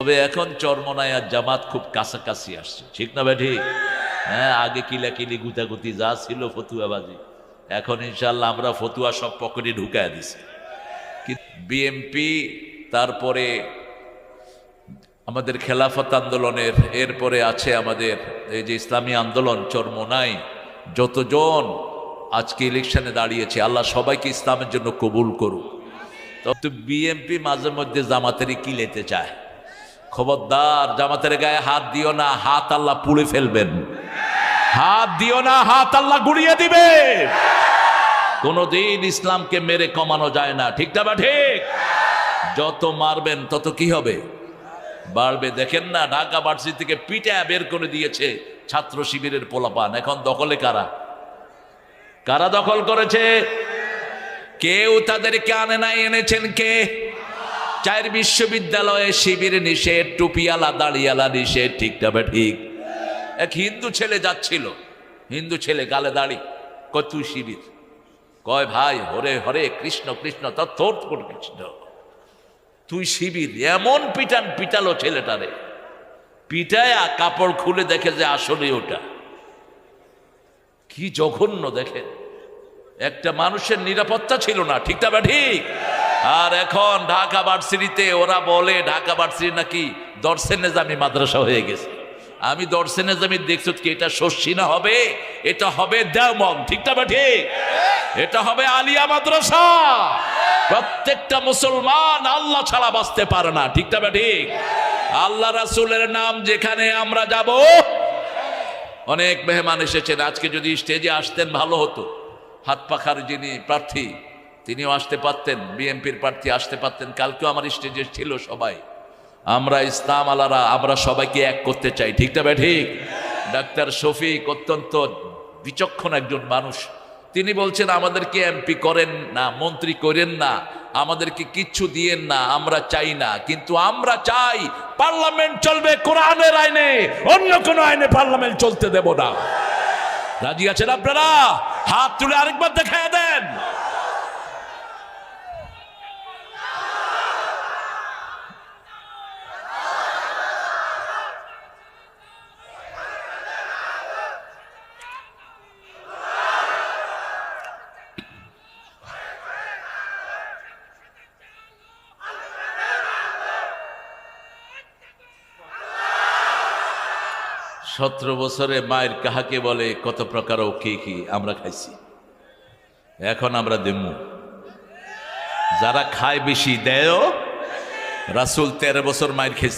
তবে এখন চরমনায় আর জামাত খুব কাছাকাছি আসছে, ঠিক না বেঠি? হ্যাঁ, আগে কিলাকিলি গুতাগুতি যা ছিল ফতুয়াবাজি, এখন ইনশাল্লাহ আমরা ফতুয়া সব পকেটে ঢুকায় দিছি। বিএমপি, তারপরে আমাদের খেলাফত আন্দোলনের, এরপরে আছে আমাদের এই যে ইসলামী আন্দোলন চরমনাই, যতজন আজকে ইলেকশনে দাঁড়িয়েছে আল্লাহ সবাইকে ইসলামের জন্য কবুল করুক। তো বিএমপি মাঝে মধ্যে জামাতেরই কিলেতে চায়। খবরদার, জামাতের গায়ে হাত দিও না, হাত আল্লাহ পুড়ে ফেলবেন। হাত দিও না, হাত আল্লাহ গুড়িয়ে দিবে। কোনদিন ইসলামকে মেরে কমানো যায় না, ঠিক না? ঠিক। যত মারবেন তত কি হবে? বাড়বে। দেখেন না, ঢাকা ভার্সিটি থেকে পিটা বের করে দিয়েছে ছাত্র শিবিরের পোলাপান। এখন দখলে কারা? কারা দখল করেছে? কেউ তাদেরকে আনে নাই, এনেছেন কে? 4 বিশ্ববিদ্যালয়ে শিবির নিষেধ, টুপিয়ালা দাড়িয়ালা নিষেধ, ঠিক না? ঠিক। এক হিন্দু ছেলে যাচ্ছিল, হিন্দু ছেলে গালে দাড়ি, কয় তুই শিবির? কয় ভাই হরে হরে কৃষ্ণ কৃষ্ণ তোর কৃষ্ণ, তুই শিবির। এমন পিটান পিটালো ছেলেটারে, পিটায় কাপড় খুলে দেখে যে আসলে ওটা কি জঘন্য। দেখে একটা মানুষের নিরাপত্তা ছিল না, ঠিক না? ঠিক। আর এখন ঢাকা ভার্সিটিতে ওরা বলে ঢাকা ভার্সিটি নাকি দর্শে নিজামি মাদ্রাসা হয়ে গেছে। আমি দর্শে নিজামি দেখছি কি, এটা শর্ষিনা হবে, এটা হবে দেওবন্দ, ঠিক না? ঠিক। এটা হবে আলিয়া মাদ্রাসা। প্রত্যেকটা মুসলমান আল্লাহ ছাড়া বাঁচতে পারে না, ঠিক না? ঠিক। আল্লাহ রাসূলের নাম যেখানে আমরা যাব, অনেক মেহমান এসেছেন, আজকে যদি স্টেজে আসতেন ভালো হতো। হাত পাখার যিনি প্রার্থী তিনিও আসতে পারতেন, বিএনপির প্রার্থী আসতে পারতেন। কালকেও আমার স্টেজে ছিল সবাই। আমরা ইসলাম আলারা, আমরা সবাইকে এক করতে চাই, ঠিক না? ঠিক। ডাক্তার শফিক অত্যন্ত বিচক্ষণ একজন মানুষ। তিনি বলছেন আমাদেরকে এমপি করেন না, মন্ত্রী করেন না, আমাদেরকে কিচ্ছু দিয়েন না, আমরা চাই না। কিন্তু আমরা চাই পার্লামেন্ট চলবে কোরআনের আইনে, অন্য কোনো আইনে পার্লামেন্ট চলতে দেব না। রাজি আছেন আপনারা? হাত তুলে আরেকবার দেখায় দেন। সতেরো বছরে মায়ের কাহাকে বলে, কত প্রকার ও কি কি আমরা খাইছি, এখন আমরা দেমু। যারা খায় বেশি দেয়। রাসূল 13 বছর মায়ের খেয়েছে।